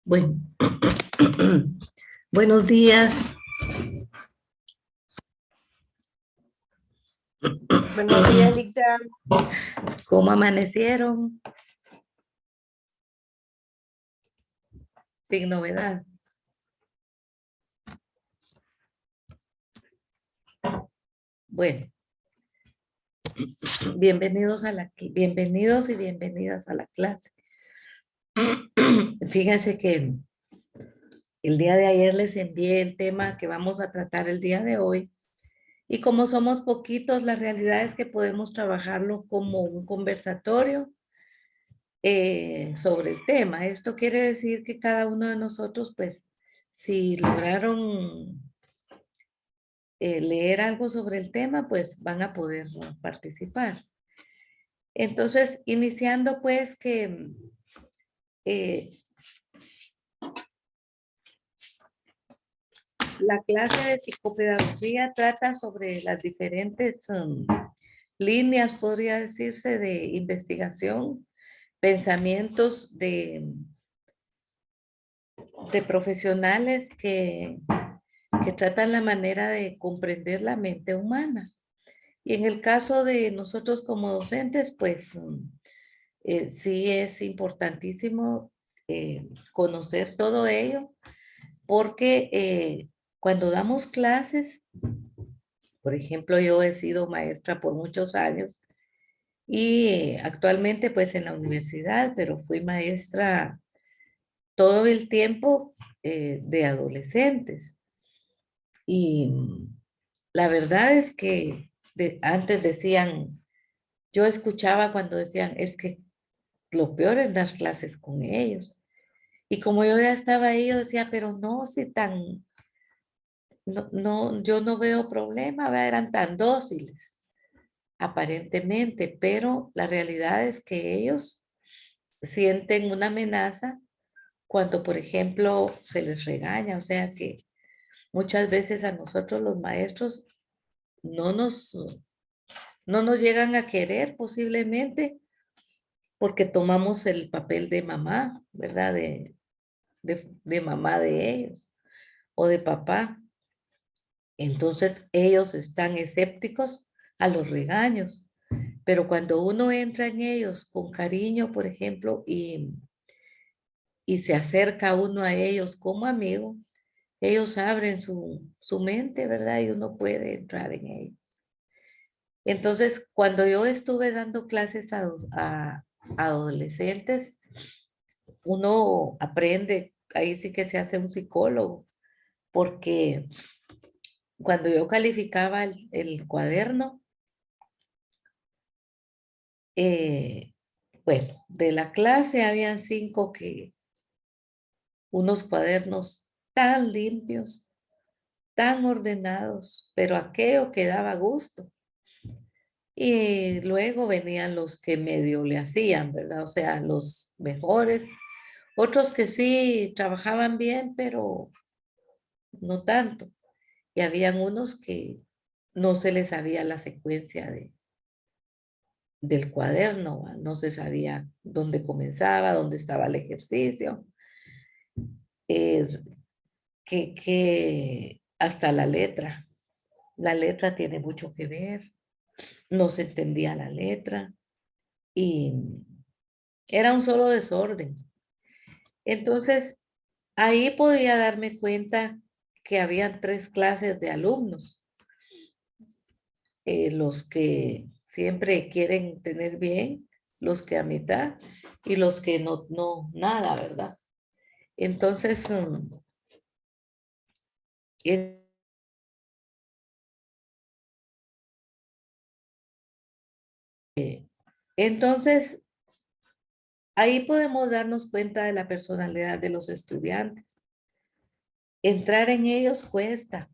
Bueno, buenos días. Buenos días, Lita. ¿Cómo amanecieron? Sin novedad. Bueno, bienvenidos y bienvenidas a la clase. Fíjense que el día de ayer les envié el tema que vamos a tratar el día de hoy. Y como somos poquitos, la realidad es que podemos trabajarlo como un conversatorio sobre el tema. Esto quiere decir que cada uno de nosotros, pues, si lograron leer algo sobre el tema, pues van a poder participar. Entonces, iniciando pues que eh, la clase de psicopedagogía trata sobre las diferentes líneas, podría decirse, de investigación, pensamientos de profesionales que tratan la manera de comprender la mente humana. Y en el caso de nosotros como docentes, pues sí es importantísimo conocer todo ello, porque cuando damos clases, por ejemplo, yo he sido maestra por muchos años y actualmente pues en la universidad, pero fui maestra todo el tiempo de adolescentes. Y la verdad es que antes decían, yo escuchaba cuando decían, es que lo peor es dar clases con ellos. Y como yo ya estaba ahí, yo decía, pero no, si tan, no, no, yo no veo problema, ¿verdad? Eran tan dóciles, aparentemente, pero la realidad es que ellos sienten una amenaza cuando, por ejemplo, se les regaña, o sea que muchas veces a nosotros los maestros no nos, no nos llegan a querer posiblemente porque tomamos el papel de mamá, ¿verdad? De mamá de ellos o de papá. Entonces ellos están escépticos a los regaños, pero cuando uno entra en ellos con cariño, por ejemplo, y se acerca uno a ellos como amigo, ellos abren su mente, ¿verdad? Y uno puede entrar en ellos. Entonces, cuando yo estuve dando clases a adolescentes, uno aprende, ahí sí que se hace un psicólogo, porque cuando yo calificaba el cuaderno, eh, bueno, de la clase habían 5 que, unos cuadernos tan limpios, tan ordenados, pero aquello que daba gusto. Y luego venían los que medio le hacían, ¿verdad? O sea, los mejores. Otros que sí trabajaban bien, pero no tanto. Y habían unos que no se les sabía la secuencia del cuaderno, ¿va? No se sabía dónde comenzaba, dónde estaba el ejercicio, eh, que hasta la letra tiene mucho que ver, no se entendía la letra y era un solo desorden. Entonces, ahí podía darme cuenta que habían 3 clases de alumnos, los que siempre quieren tener bien, los que a mitad y los que no, no, nada, ¿verdad? Entonces, eh, entonces ahí podemos darnos cuenta de la personalidad de los estudiantes. Entrar en ellos cuesta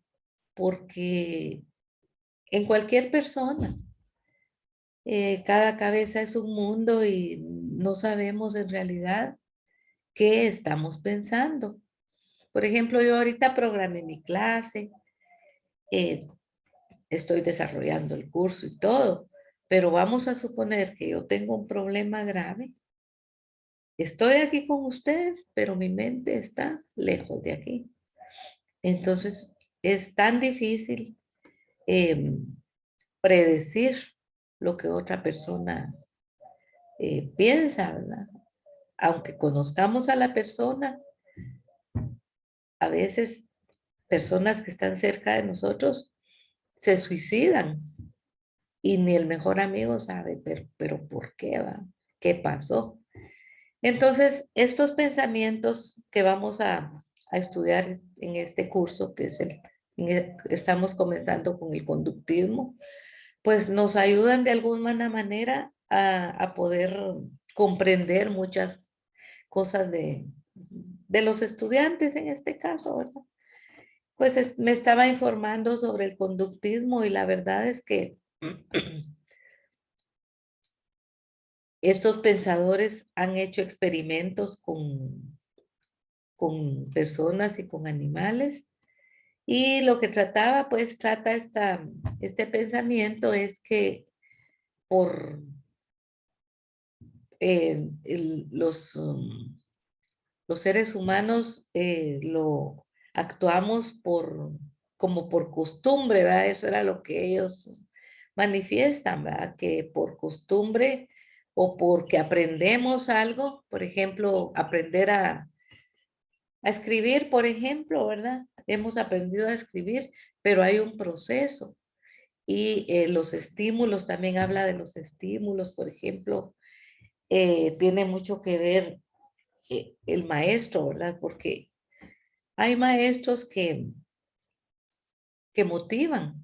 porque en cualquier persona, cada cabeza es un mundo y no sabemos en realidad qué estamos pensando. Por ejemplo, yo ahorita programé mi clase, eh, estoy desarrollando el curso y todo, pero vamos a suponer que yo tengo un problema grave Estoy aquí con ustedes, pero mi mente está lejos de aquí. Entonces, es tan difícil em, predecir lo que otra persona piensa, ¿verdad? Aunque conozcamos a la persona, a veces personas que están cerca de nosotros se suicidan y ni el mejor amigo sabe, pero ¿por qué va? ¿Qué pasó? Entonces, estos pensamientos que vamos a estudiar en este curso, que es estamos comenzando con el conductismo, pues nos ayudan de alguna manera a poder comprender muchas cosas de los estudiantes en este caso, ¿verdad? Pues me estaba informando sobre el conductismo y la verdad es que estos pensadores han hecho experimentos con personas y con animales y lo que trataba, pues trata este pensamiento es que por los seres humanos lo actuamos como por costumbre, ¿verdad? Eso era lo que ellos manifiestan, ¿verdad? Que por costumbre o porque aprendemos algo, por ejemplo, aprender a escribir, por ejemplo, ¿verdad? Hemos aprendido a escribir, pero hay un proceso. Y los estímulos, también habla de los estímulos, por ejemplo, tiene mucho que ver el maestro, ¿verdad? Porque hay maestros que motivan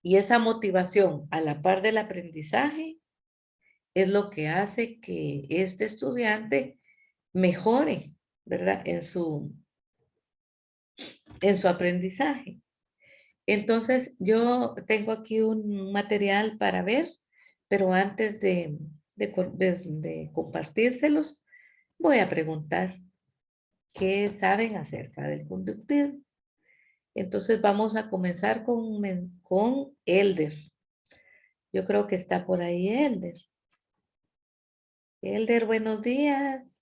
y esa motivación a la par del aprendizaje es lo que hace que este estudiante mejore, ¿verdad? En su aprendizaje. Entonces, yo tengo aquí un material para ver, pero antes de compartírselos, voy a preguntar qué saben acerca del conductismo. Entonces vamos a comenzar con Elder. Yo creo que está por ahí Elder. Elder, buenos días.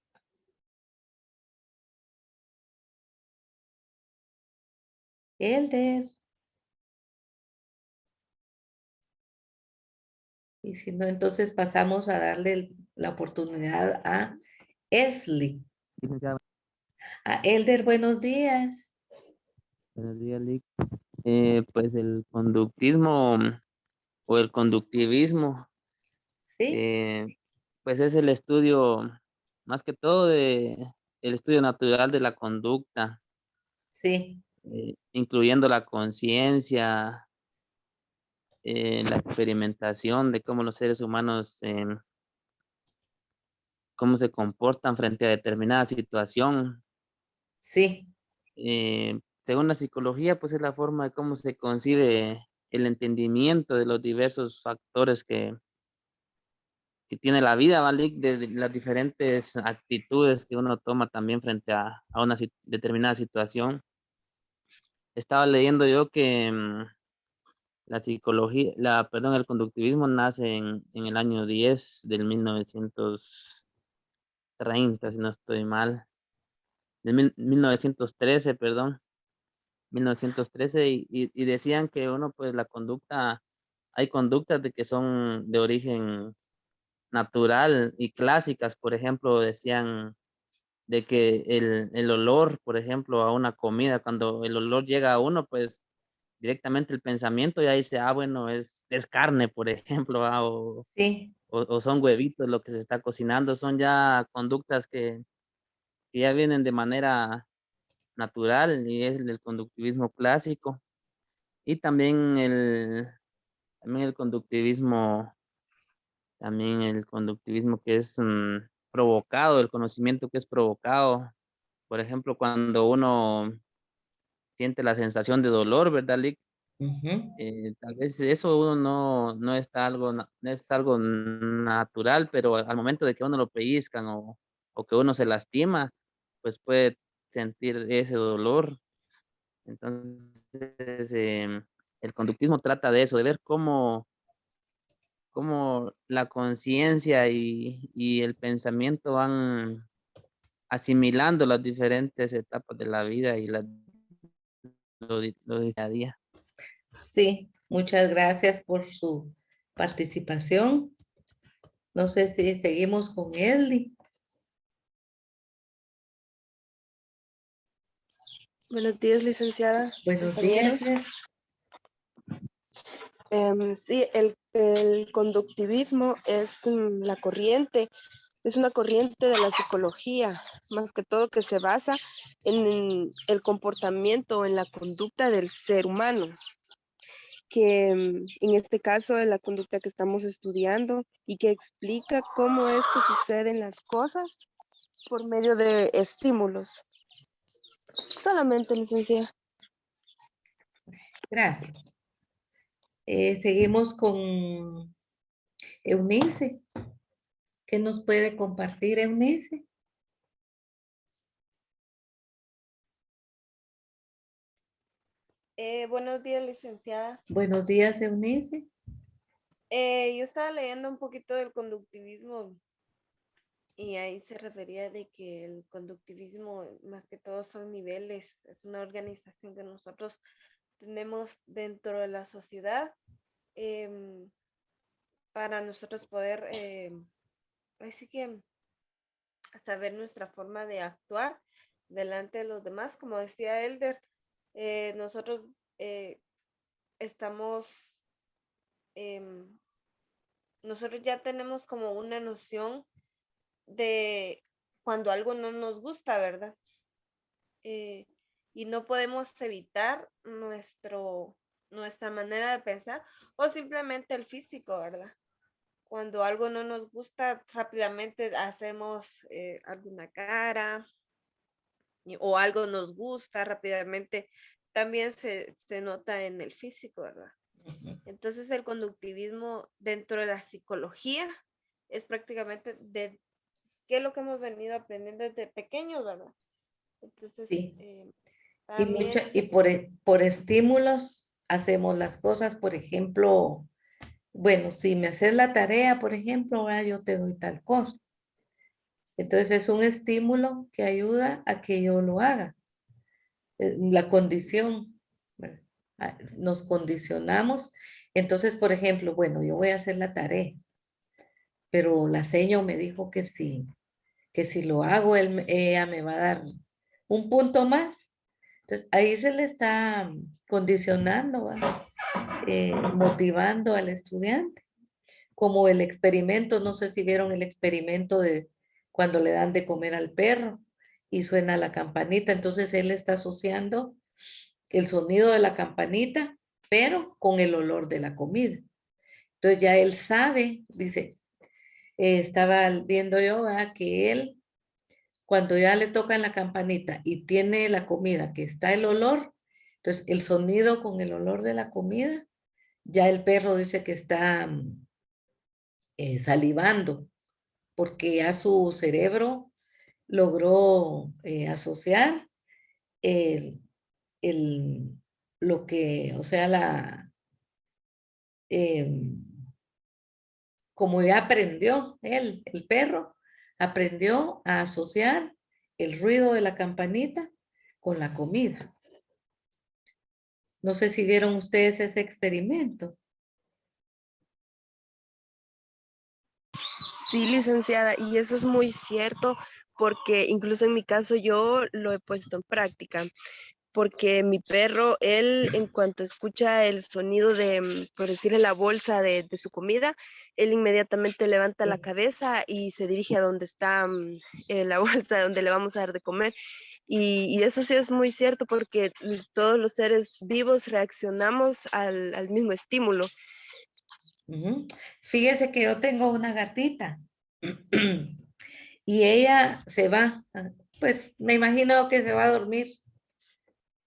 Elder. Y si no, entonces pasamos a darle la oportunidad a Esli. Licenciada, A Elder, buenos días. buenos días, Lick. Pues el conductismo o el conductivismo, ¿Sí? eh, pues es el estudio, más que todo, el estudio natural de la conducta, Sí, incluyendo la conciencia, la experimentación de cómo los seres humanos, cómo se comportan frente a determinada situación. sí, Según la psicología, pues es la forma de cómo se concibe el entendimiento de los diversos factores que tiene la vida, ¿vale? De las diferentes actitudes que uno toma también frente a una determinada situación. Estaba leyendo yo que la psicología, perdón, el conductivismo nace en el año 10 del 1930, si no estoy mal, de 1913, perdón, 1913, y decían que uno, pues la conducta, hay conductas de que son de origen natural y clásicas, por ejemplo, decían de que el olor, por ejemplo, a una comida, cuando el olor llega a uno, pues directamente el pensamiento ya dice, ah, bueno, es carne, por ejemplo, sí, o son huevitos lo que se está cocinando, son ya conductas que ya vienen de manera natural y es el conductivismo clásico. Y también el conductivismo, también el conductivismo que es provocado, el conocimiento que es provocado. Por ejemplo, cuando uno siente la sensación de dolor, ¿verdad, Lick? ujú, Tal vez eso uno no está algo, no es algo natural, pero al momento de que uno lo pellizcan o que uno se lastima, pues puede sentir ese dolor. Entonces, el conductismo trata de eso, de ver cómo la conciencia y el pensamiento van asimilando las diferentes etapas de la vida y lo día a día. Sí, muchas gracias por su participación. No sé si seguimos con Ellie. Buenos días, licenciada, Buenos días. compañeros. Sí, el conductivismo es la corriente, es una corriente de la psicología, más que todo que se basa en el comportamiento, en la conducta del ser humano, que en este caso es la conducta que estamos estudiando y que explica cómo es que suceden las cosas por medio de estímulos. Solamente, licenciada. Gracias. Seguimos con Eunice. ¿Qué nos puede compartir, Eunice? Buenos días, licenciada. Buenos días, Eunice. Yo estaba leyendo un poquito del conductivismo y ahí se refería de que el conductivismo, más que todo, son niveles, es una organización que nosotros tenemos dentro de la sociedad em, para nosotros poder, así que saber nuestra forma de actuar delante de los demás. Como decía Elder, nosotros estamos... em, nosotros ya tenemos como una noción de cuando algo no nos gusta, ¿verdad? Y no podemos evitar nuestra manera de pensar o simplemente el físico, ¿verdad? Cuando algo no nos gusta, rápidamente hacemos alguna cara o algo nos gusta, rápidamente también se nota en el físico, ¿verdad? Entonces el conductivismo dentro de la psicología es prácticamente de qué es lo que hemos venido aprendiendo desde pequeños, ¿verdad? Entonces, Sí. para mí eso Y se... por estímulos hacemos las cosas. Por ejemplo, bueno, si me haces la tarea, por ejemplo, yo te doy tal cosa. Entonces es un estímulo que ayuda a que yo lo haga. La condición, ¿verdad? Nos condicionamos. Entonces, por ejemplo, bueno, yo voy a hacer la tarea, pero la seño me dijo que si lo hago, ella me va a dar un punto más. Entonces, ahí se le está condicionando, ¿verdad? Motivando al estudiante. Como el experimento, no sé si vieron el experimento de cuando le dan de comer al perro y suena la campanita, entonces él está asociando el sonido de la campanita, pero con el olor de la comida. Entonces ya él sabe, dice, estaba viendo yo, ¿verdad? Que él, cuando ya le tocan la campanita y tiene la comida, que está el olor, entonces el sonido con el olor de la comida, ya el perro dice que está salivando, porque ya su cerebro logró asociar el, el, lo que, o sea, em, como ya aprendió él, el perro, aprendió a asociar el ruido de la campanita con la comida. No sé si vieron ustedes ese experimento. Sí, licenciada, y eso es muy cierto porque incluso en mi caso yo lo he puesto en práctica, porque mi perro, él en cuanto escucha el sonido de, por decirle, la bolsa de su comida, él inmediatamente levanta la Sí. cabeza y se dirige a donde está la bolsa donde le vamos a dar de comer. Y eso sí es muy cierto porque todos los seres vivos reaccionamos al mismo estímulo. Ujú. Fíjese que yo tengo una gatita y ella se va, pues me imagino que se va a dormir,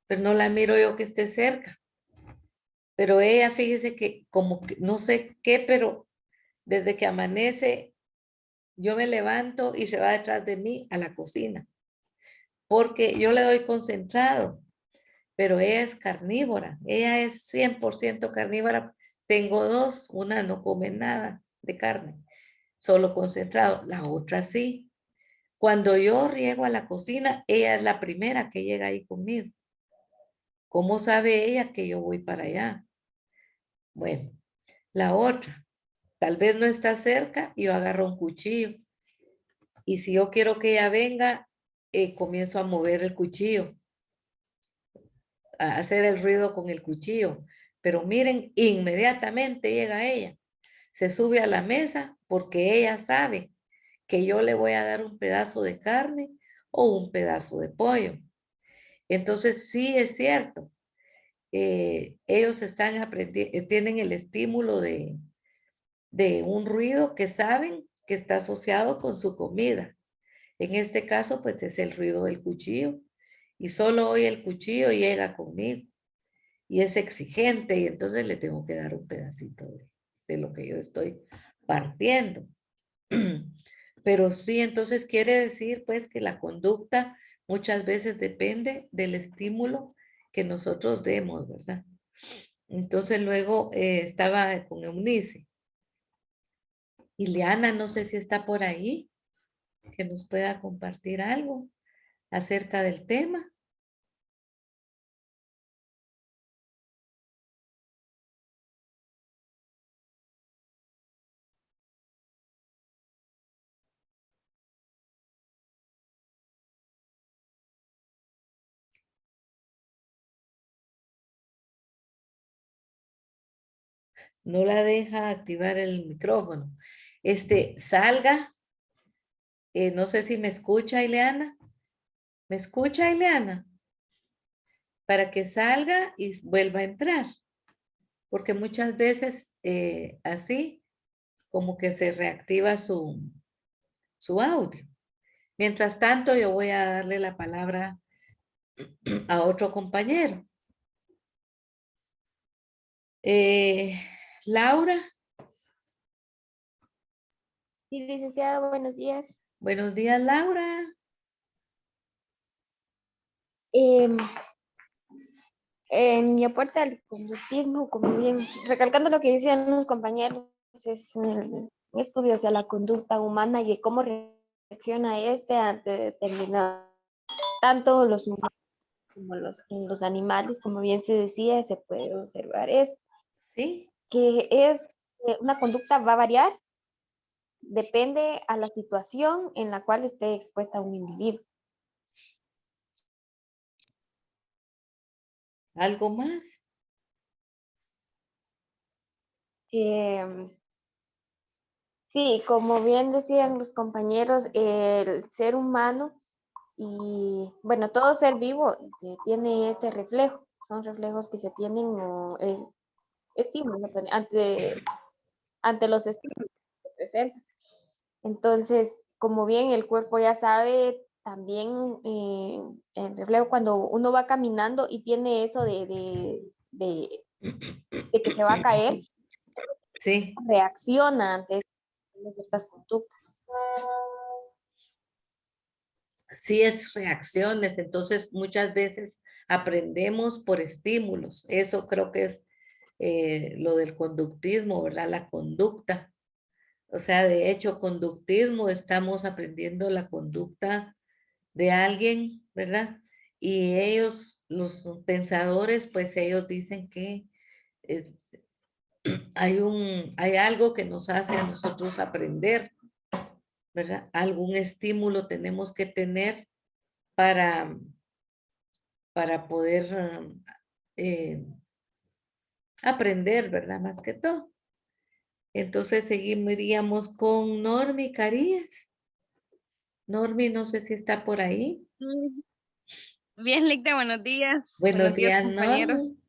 pero no la miro yo que esté cerca. Pero ella, fíjese que como que no sé qué, pero desde que amanece, yo me levanto y se va detrás de mí a la cocina, porque yo le doy concentrado, pero ella es carnívora, ella es 100% carnívora, Tengo dos, una no come nada de carne, solo concentrado, la otra sí. Cuando yo riego a la cocina, ella es la primera que llega ahí conmigo. ¿Cómo sabe ella que yo voy para allá? Bueno, la otra, tal vez no está cerca y yo agarro un cuchillo. Y si yo quiero que ella venga, comienzo a mover el cuchillo, a hacer el ruido con el cuchillo. Pero miren, inmediatamente llega ella, se sube a la mesa porque ella sabe que yo le voy a dar un pedazo de carne o un pedazo de pollo. Entonces sí es cierto, ellos están aprendiendo, tienen el estímulo de un ruido que saben que está asociado con su comida. En este caso, pues es el ruido del cuchillo y solo hoy el cuchillo llega conmigo y es exigente y entonces le tengo que dar un pedacito de lo que yo estoy partiendo. Pero sí, entonces quiere decir pues que la conducta muchas veces depende del estímulo que nosotros demos, ¿verdad? Entonces luego estaba con Eunice. Ileana, no sé si está por ahí, que nos pueda compartir algo acerca del tema. No la deja activar el micrófono. Salga. No sé si me escucha, Ileana. ¿Me escucha, Ileana? Para que salga y vuelva a entrar. Porque muchas veces así como que se reactiva su audio. Mientras tanto, yo voy a darle la palabra a otro compañero. Laura, Sí, licenciada, buenos días. buenos días, Laura. Em, en mi aporte al conductismo, como bien, recalcando lo que decían los compañeros, es un estudio hacia la conducta humana y cómo reacciona ante determinados, tanto los humanos como los animales, como bien se decía, se puede observar esto, Sí, que es una conducta va a variar, depende a la situación en la cual esté expuesta un individuo. ¿algo más? Em, Sí, como bien decían los compañeros, el ser humano y, bueno, todo ser vivo tiene este reflejo, son reflejos que se tienen o estímulos ¿no? ante los estímulos que se presentan. Entonces, como bien el cuerpo ya sabe, también el reflejo cuando uno va caminando y tiene eso de que se va a caer, Sí. reacciona ante ciertas conductas. Sí es reacciones, entonces muchas veces aprendemos por estímulos. Eso creo que es lo del conductismo, ¿verdad? La conducta. O sea, de hecho, conductismo, estamos aprendiendo la conducta de alguien, ¿verdad? Y ellos, los pensadores, pues ellos dicen que eh, hay algo que nos hace a nosotros aprender, ¿verdad? Algún estímulo tenemos que tener para, para poder eh, aprender, ¿verdad? Más que todo. Entonces seguiríamos con Normi Carías. Normi, no sé si está por ahí. Mm, Bien, Licta, buenos días. Buenos Buenos días, días, compañeros. Normi.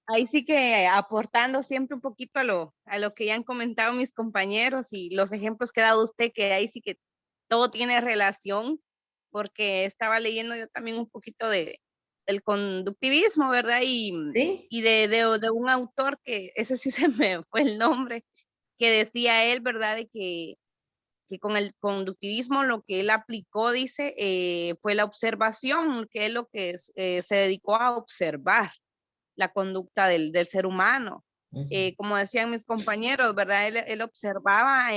Ahí sí que aportando siempre un poquito a lo que ya han comentado mis compañeros y los ejemplos que ha dado usted, que ahí sí que todo tiene relación, porque estaba leyendo yo también un poquito del conductivismo, ¿verdad? ¿Sí? Y de un autor que ese sí se me fue el nombre, que decía él, ¿verdad? De que con el conductivismo lo que él aplicó, dice, fue la observación, que es lo que se dedicó a observar la conducta del ser humano. Ujú. como decían mis compañeros, ¿verdad? Él observaba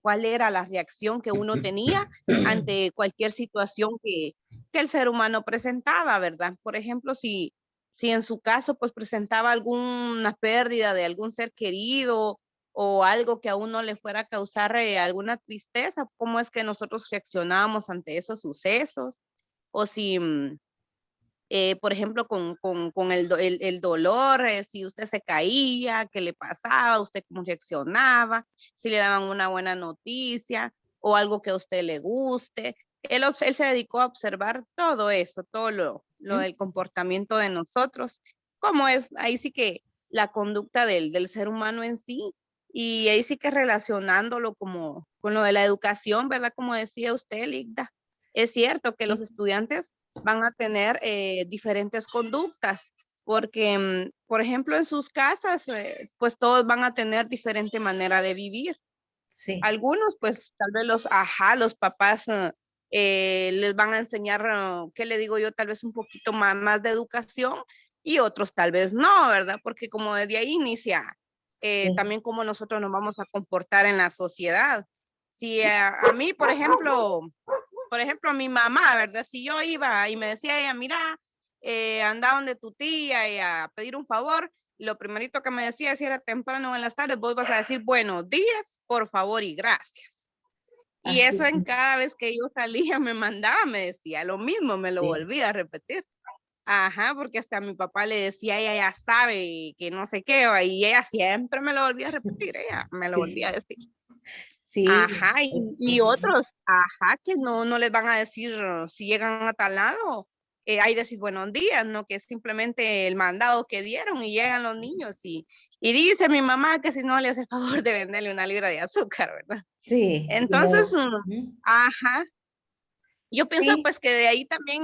cuál era la reacción que uno tenía ante cualquier situación que el ser humano presentaba, ¿verdad? Por ejemplo, si en su caso pues presentaba alguna pérdida de algún ser querido o algo que a uno le fuera a causar alguna tristeza, ¿cómo es que nosotros reaccionábamos ante esos sucesos? O si, por ejemplo, con el dolor, si usted se caía, qué le pasaba, usted cómo reaccionaba, si le daban una buena noticia o algo que a usted le guste. Él se dedicó a observar todo eso, todo lo del comportamiento de nosotros, cómo es, ahí sí que la conducta del ser humano en sí, y ahí sí que relacionándolo como con lo de la educación, ¿verdad? Como decía usted, Ligda, es cierto que los estudiantes van a tener diferentes conductas, porque, por ejemplo, en sus casas, pues todos van a tener diferente manera de vivir. Sí, Algunos, pues tal vez los papás les van a enseñar, ¿qué le digo yo? Tal vez un poquito más de educación y otros tal vez no, ¿verdad? Porque como desde ahí inicia sí, también cómo nosotros nos vamos a comportar en la sociedad. Si a mí, por ejemplo, mi mamá, ¿verdad? Si yo iba y me decía ella, mira, anda donde tu tía y a pedir un favor, lo primerito que me decía, si era temprano o en las tardes, vos vas a decir buenos días, por favor y gracias. Y así, eso en cada vez que yo salía me mandaba, me decía lo mismo, me lo sí, volvía a repetir. Ajá, porque hasta mi papá le decía, ella ya sabe que no sé qué, y ella siempre me lo volvía a repetir, ella me lo volvía a sí, decir. sí. Ajá, y otros, ajá, que no les van a decir si llegan a tal lado, ahí decir buenos días, ¿no? Que es simplemente el mandado que dieron y llegan los niños y dice mi mamá que si no le hace el favor de venderle una libra de azúcar, ¿verdad? Sí, Entonces, ujú, ajá, yo pienso sí, pues que de ahí también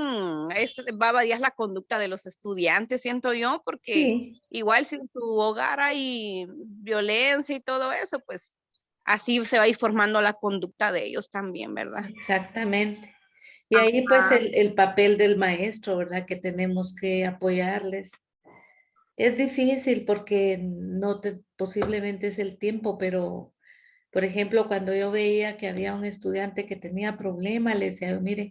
va a variar la conducta de los estudiantes, siento yo, porque sí, igual si en su hogar hay violencia y todo eso, pues así se va a ir formando la conducta de ellos también, ¿verdad? exactamente. Y ahí pues Ah, el papel del maestro, ¿verdad? Que tenemos que apoyarles. Es difícil porque posiblemente es el tiempo, pero por ejemplo, cuando yo veía que había un estudiante que tenía problemas, le decía, mire,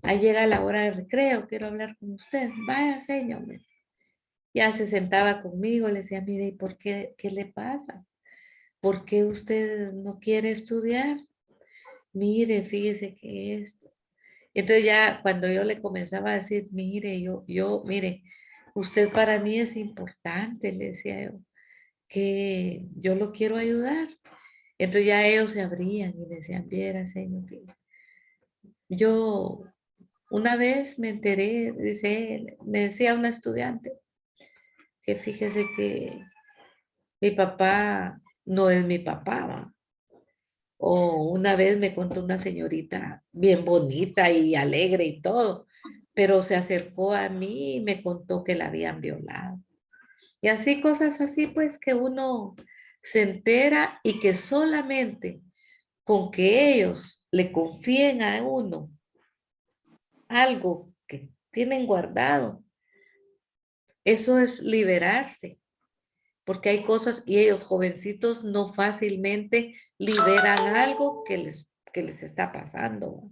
ahí llega la hora de recreo, quiero hablar con usted. Vaya, señor. Ya se sentaba conmigo, le decía, mire, ¿y por qué? ¿Qué le pasa? ¿Por qué usted no quiere estudiar? Mire, fíjese que esto. Entonces ya cuando yo le comenzaba a decir, mire, mire, usted para mí es importante, le decía yo, que yo lo quiero ayudar. Entonces ya ellos se abrían y decían, viera, señor, que yo una vez me enteré, dice él, me decía una estudiante, que fíjese que mi papá no es mi papá, ¿va? O una vez me contó una señorita bien bonita y alegre y todo, pero se acercó a mí y me contó que la habían violado. Y así cosas así, pues que uno se entera y que solamente con que ellos le confíen a uno algo que tienen guardado, eso es liberarse, porque hay cosas y ellos jovencitos no fácilmente liberan algo que les está pasando.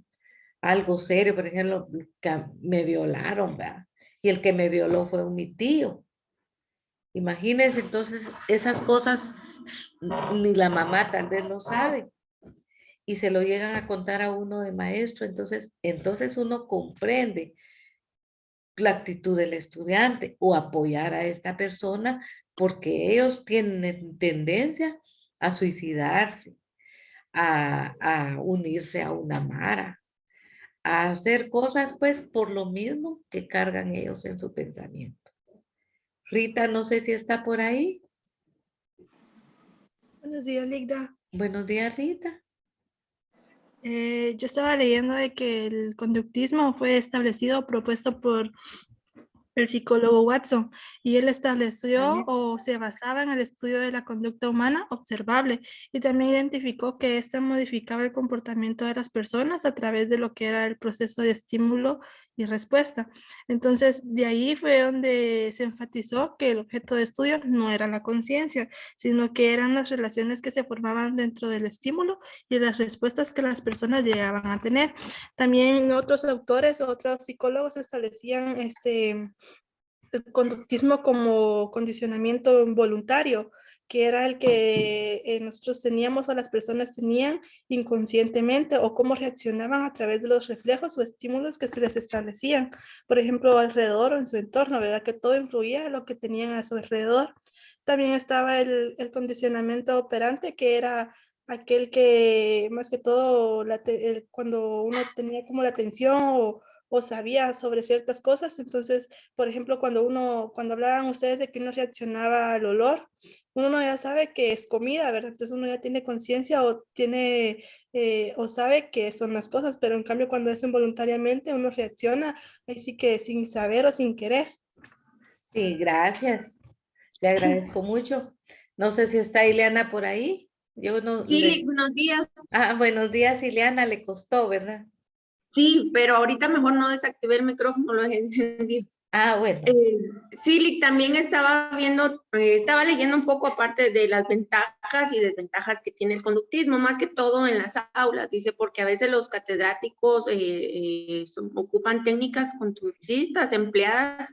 Algo serio, por ejemplo, que me violaron, ¿verdad? Y el que me violó fue mi tío. Imagínense, entonces esas cosas ni la mamá tal vez lo sabe y se lo llegan a contar a uno de maestro, entonces uno comprende la actitud del estudiante o apoyar a esta persona porque ellos tienen tendencia a suicidarse, a unirse a una mara, a hacer cosas pues por lo mismo que cargan ellos en su pensamiento. Rita, no sé si está por ahí. Buenos días, Ligda. Buenos días, Rita. Yo estaba leyendo de que el conductismo fue establecido o propuesto por el psicólogo Watson y él estableció o se basaba en el estudio de la conducta humana observable y también identificó que ésta modificaba el comportamiento de las personas a través de lo que era el proceso de estímulo y respuesta. Entonces, de ahí fue donde se enfatizó que el objeto de estudio no era la conciencia, sino que eran las relaciones que se formaban dentro del estímulo y las respuestas que las personas llegaban a tener. También otros autores, otros psicólogos establecían el conductismo como condicionamiento voluntario, que era el que nosotros teníamos o las personas tenían inconscientemente, o cómo reaccionaban a través de los reflejos o estímulos que se les establecían, por ejemplo, alrededor o en su entorno, ¿verdad? Que todo influía en lo que tenían a su alrededor. También estaba el condicionamiento operante, que era aquel que más que todo cuando uno tenía como la atención o sabía sobre ciertas cosas. Entonces, por ejemplo, cuando hablaban ustedes de que uno reaccionaba al olor, uno ya sabe que es comida, ¿verdad? Entonces uno ya tiene conciencia o tiene o sabe que son las cosas, pero en cambio cuando es involuntariamente uno reacciona, ahí sí que sin saber o sin querer. Sí, gracias. Le agradezco mucho. No sé si está Ileana por ahí. Yo no Sí, le... buenos días. Ah, buenos días, Ileana, le costó, ¿verdad? Sí, pero ahorita mejor no desactivé el micrófono, lo dejé encendido. Ah, bueno. Sí, también estaba viendo, estaba leyendo un poco aparte de las ventajas y desventajas que tiene el conductismo, más que todo en las aulas, dice, porque a veces los catedráticos ocupan técnicas conductistas empleadas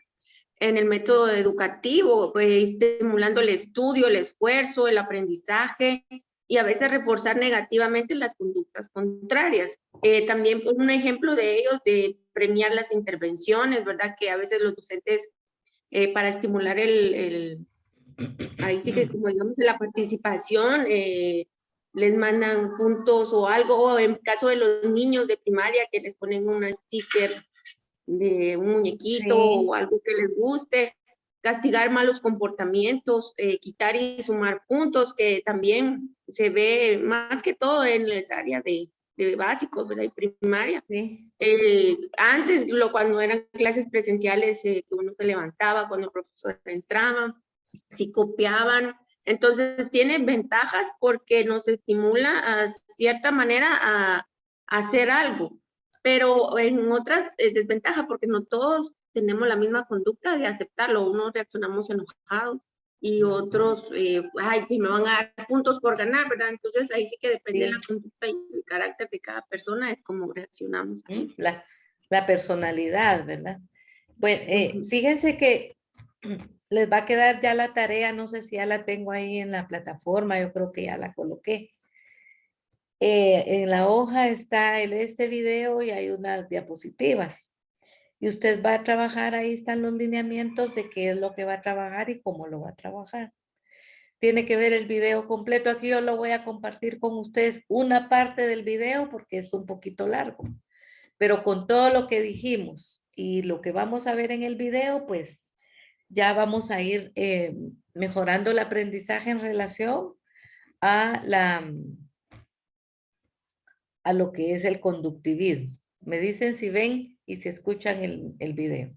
en el método educativo, pues estimulando el estudio, el esfuerzo, el aprendizaje y a veces reforzar negativamente las conductas contrarias. También pues, un ejemplo de ellos de premiar las intervenciones, ¿verdad? Que a veces los docentes para estimular ahí sí que como digamos la participación, les mandan puntos o algo, o en caso de los niños de primaria que les ponen un sticker de un muñequito Sí. o algo que les guste, castigar malos comportamientos, quitar y sumar puntos, que también se ve más que todo en las áreas de básicos, ¿verdad? Y primaria. Sí. Antes, cuando eran clases presenciales, que uno se levantaba cuando el profesor entraba, si copiaban, entonces tiene ventajas porque nos estimula a cierta manera a hacer algo, pero en otras desventajas porque no todos tenemos la misma conducta de aceptarlo, unos reaccionamos enojados y otros, ay, que me van a dar puntos por ganar, ¿verdad? Entonces ahí sí que depende de la conducta y el carácter de cada persona, es como reaccionamos a eso. La personalidad, ¿verdad? Bueno, fíjense que les va a quedar ya la tarea, no sé si ya la tengo ahí en la plataforma, yo creo que ya la coloqué. En la hoja está este video y hay unas diapositivas. Y usted va a trabajar, ahí están los lineamientos de qué es lo que va a trabajar y cómo lo va a trabajar. Tiene que ver el video completo. Aquí yo lo voy a compartir con ustedes una parte del video porque es un poquito largo. Pero con todo lo que dijimos y lo que vamos a ver en el video, pues ya vamos a ir mejorando el aprendizaje en relación a lo que es el conductivismo. Me dicen si ven y si escuchan el video.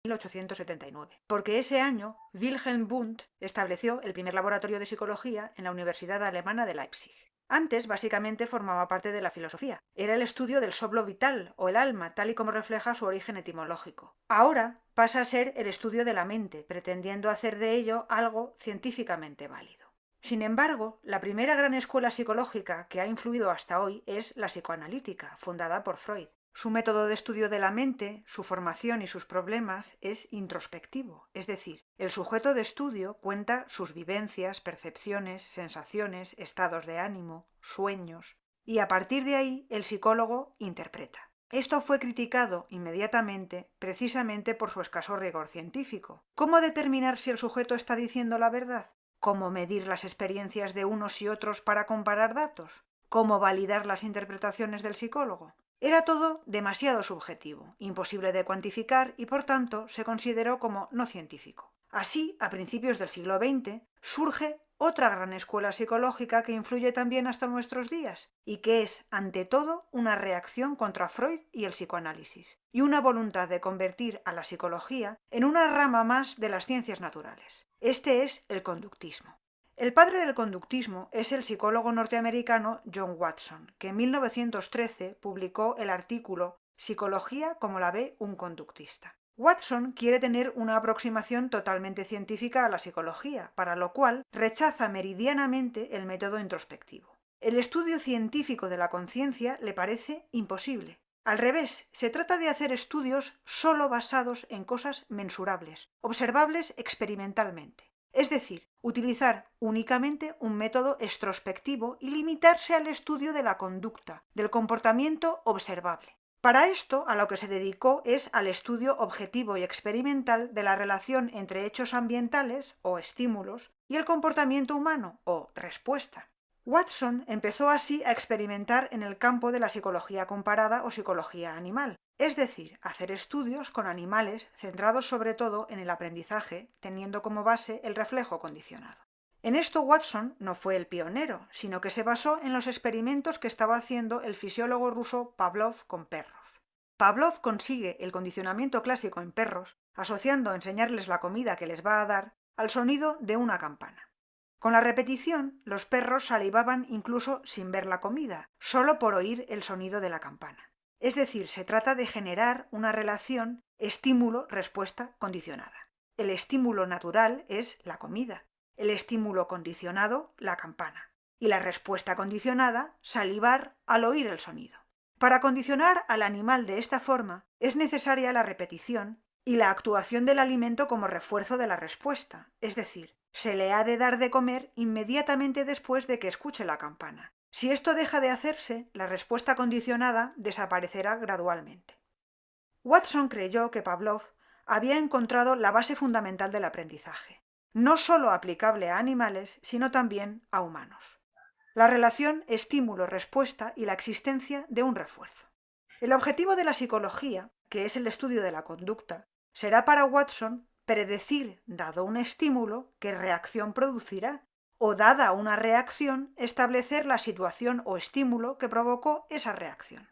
1879, porque ese año Wilhelm Wundt estableció el primer laboratorio de psicología en la Universidad Alemana de Leipzig. Antes, básicamente, formaba parte de la filosofía. Era el estudio del soplo vital o el alma, tal y como refleja su origen etimológico. Ahora pasa a ser el estudio de la mente, pretendiendo hacer de ello algo científicamente válido. Sin embargo, la primera gran escuela psicológica que ha influido hasta hoy es la psicoanalítica, fundada por Freud. Su método de estudio de la mente, su formación y sus problemas es introspectivo, es decir, el sujeto de estudio cuenta sus vivencias, percepciones, sensaciones, estados de ánimo, sueños, y a partir de ahí el psicólogo interpreta. Esto fue criticado inmediatamente precisamente por su escaso rigor científico. ¿Cómo determinar si el sujeto está diciendo la verdad? ¿Cómo medir las experiencias de unos y otros para comparar datos? ¿Cómo validar las interpretaciones del psicólogo? Era todo demasiado subjetivo, imposible de cuantificar y por tanto se consideró como no científico. Así, a principios del siglo XX, surge otra gran escuela psicológica que influye también hasta nuestros días y que es, ante todo, una reacción contra Freud y el psicoanálisis, y una voluntad de convertir a la psicología en una rama más de las ciencias naturales. Este es el conductismo. El padre del conductismo es el psicólogo norteamericano John Watson, que en 1913 publicó el artículo psicología como la ve un conductista. Watson quiere tener una aproximación totalmente científica a la psicología, para lo cual rechaza meridianamente el método introspectivo. El estudio científico de la conciencia le parece imposible. Al revés, se trata de hacer estudios solo basados en cosas mensurables, observables experimentalmente. Es decir, utilizar únicamente un método extrospectivo y limitarse al estudio de la conducta, del comportamiento observable. Para esto, a lo que se dedicó es al estudio objetivo y experimental de la relación entre hechos ambientales, o estímulos, y el comportamiento humano, o respuesta. Watson empezó así a experimentar en el campo de la psicología comparada o psicología animal, es decir, hacer estudios con animales centrados sobre todo en el aprendizaje, teniendo como base el reflejo condicionado. En esto Watson no fue el pionero, sino que se basó en los experimentos que estaba haciendo el fisiólogo ruso Pavlov con perros. Pavlov consigue el condicionamiento clásico en perros, asociando enseñarles la comida que les va a dar al sonido de una campana. Con la repetición, los perros salivaban incluso sin ver la comida, solo por oír el sonido de la campana. Es decir, se trata de generar una relación estímulo-respuesta condicionada. El estímulo natural es la comida, el estímulo condicionado, la campana, y la respuesta condicionada, salivar al oír el sonido. Para condicionar al animal de esta forma, es necesaria la repetición y la actuación del alimento como refuerzo de la respuesta, es decir, se le ha de dar de comer inmediatamente después de que escuche la campana. Si esto deja de hacerse, la respuesta condicionada desaparecerá gradualmente. Watson creyó que Pavlov había encontrado la base fundamental del aprendizaje, no solo aplicable a animales, sino también a humanos. La relación estímulo-respuesta y la existencia de un refuerzo. El objetivo de la psicología, que es el estudio de la conducta, será para Watson predecir, dado un estímulo, qué reacción producirá, o dada una reacción, establecer la situación o estímulo que provocó esa reacción.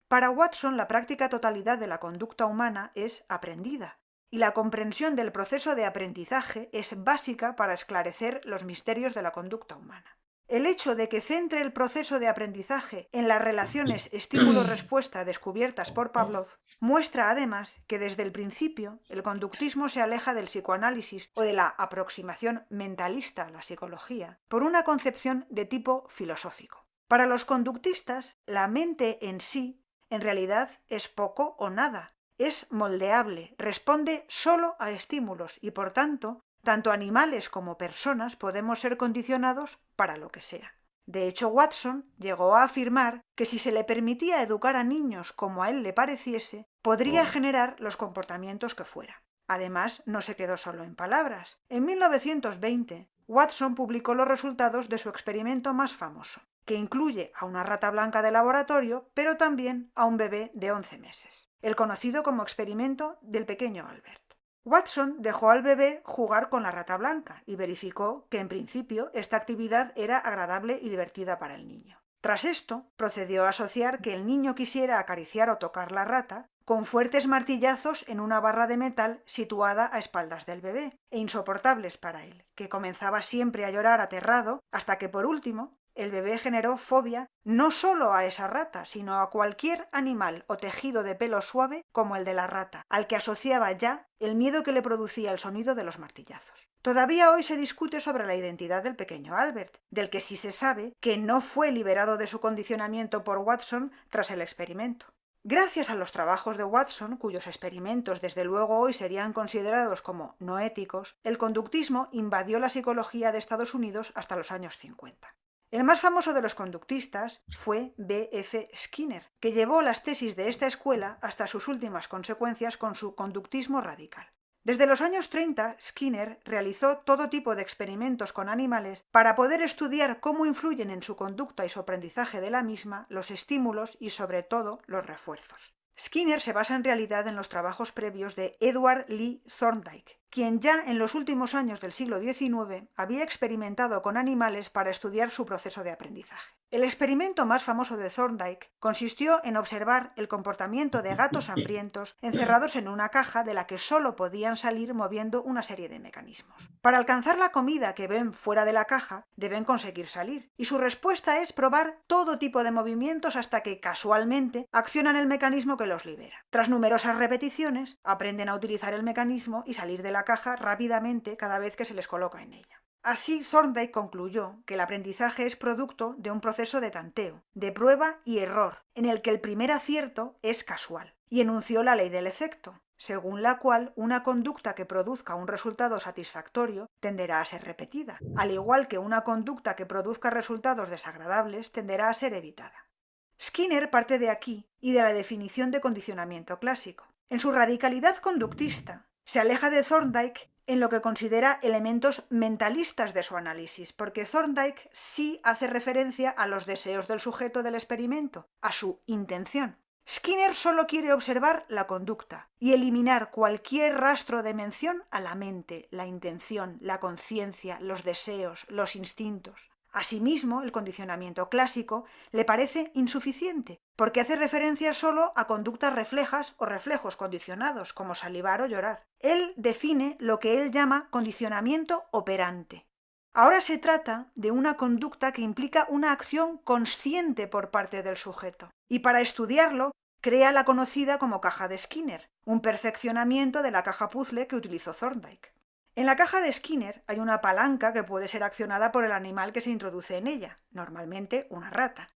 Para Watson, la práctica totalidad de la conducta humana es aprendida, y la comprensión del proceso de aprendizaje es básica para esclarecer los misterios de la conducta humana. El hecho de que centre el proceso de aprendizaje en las relaciones estímulo-respuesta descubiertas por Pavlov muestra además que desde el principio el conductismo se aleja del psicoanálisis o de la aproximación mentalista a la psicología por una concepción de tipo filosófico. Para los conductistas, la mente en sí en realidad es poco o nada, es moldeable, responde solo a estímulos y por tanto animales como personas podemos ser condicionados para lo que sea. De hecho, Watson llegó a afirmar que si se le permitía educar a niños como a él le pareciese, podría generar los comportamientos que fuera. Además, no se quedó solo en palabras. En 1920, Watson publicó los resultados de su experimento más famoso, que incluye a una rata blanca de laboratorio, pero también a un bebé de 11 meses, el conocido como experimento del pequeño Albert. Watson dejó al bebé jugar con la rata blanca y verificó que en principio esta actividad era agradable y divertida para el niño. Tras esto, procedió a asociar que el niño quisiera acariciar o tocar la rata con fuertes martillazos en una barra de metal situada a espaldas del bebé, e insoportables para él, que comenzaba siempre a llorar aterrado, hasta que por último el bebé generó fobia no solo a esa rata, sino a cualquier animal o tejido de pelo suave como el de la rata, al que asociaba ya el miedo que le producía el sonido de los martillazos. Todavía hoy se discute sobre la identidad del pequeño Albert, del que sí se sabe que no fue liberado de su condicionamiento por Watson tras el experimento. Gracias a los trabajos de Watson, cuyos experimentos desde luego hoy serían considerados como no éticos, el conductismo invadió la psicología de Estados Unidos hasta los años 50. El más famoso de los conductistas fue B.F. Skinner, que llevó las tesis de esta escuela hasta sus últimas consecuencias con su conductismo radical. Desde los años 30, Skinner realizó todo tipo de experimentos con animales para poder estudiar cómo influyen en su conducta y su aprendizaje de la misma los estímulos y, sobre todo, los refuerzos. Skinner se basa en realidad en los trabajos previos de Edward Lee Thorndike, quien ya en los últimos años del siglo XIX había experimentado con animales para estudiar su proceso de aprendizaje. El experimento más famoso de Thorndike consistió en observar el comportamiento de gatos hambrientos encerrados en una caja de la que solo podían salir moviendo una serie de mecanismos. Para alcanzar la comida que ven fuera de la caja, deben conseguir salir, y su respuesta es probar todo tipo de movimientos hasta que, casualmente, accionan el mecanismo que los libera. Tras numerosas repeticiones, aprenden a utilizar el mecanismo y salir de la caja rápidamente cada vez que se les coloca en ella. Así, Thorndike concluyó que el aprendizaje es producto de un proceso de tanteo, de prueba y error, en el que el primer acierto es casual, y enunció la ley del efecto, según la cual una conducta que produzca un resultado satisfactorio tenderá a ser repetida, al igual que una conducta que produzca resultados desagradables tenderá a ser evitada. Skinner parte de aquí y de la definición de condicionamiento clásico. En su radicalidad conductista, se aleja de Thorndike en lo que considera elementos mentalistas de su análisis, porque Thorndike sí hace referencia a los deseos del sujeto del experimento, a su intención. Skinner solo quiere observar la conducta y eliminar cualquier rastro de mención a la mente, la intención, la conciencia, los deseos, los instintos. Asimismo, el condicionamiento clásico le parece insuficiente, porque hace referencia solo a conductas reflejas o reflejos condicionados, como salivar o llorar. Él define lo que él llama condicionamiento operante. Ahora se trata de una conducta que implica una acción consciente por parte del sujeto, y para estudiarlo crea la conocida como caja de Skinner, un perfeccionamiento de la caja puzzle que utilizó Thorndike. En la caja de Skinner hay una palanca que puede ser accionada por el animal que se introduce en ella, normalmente una rata.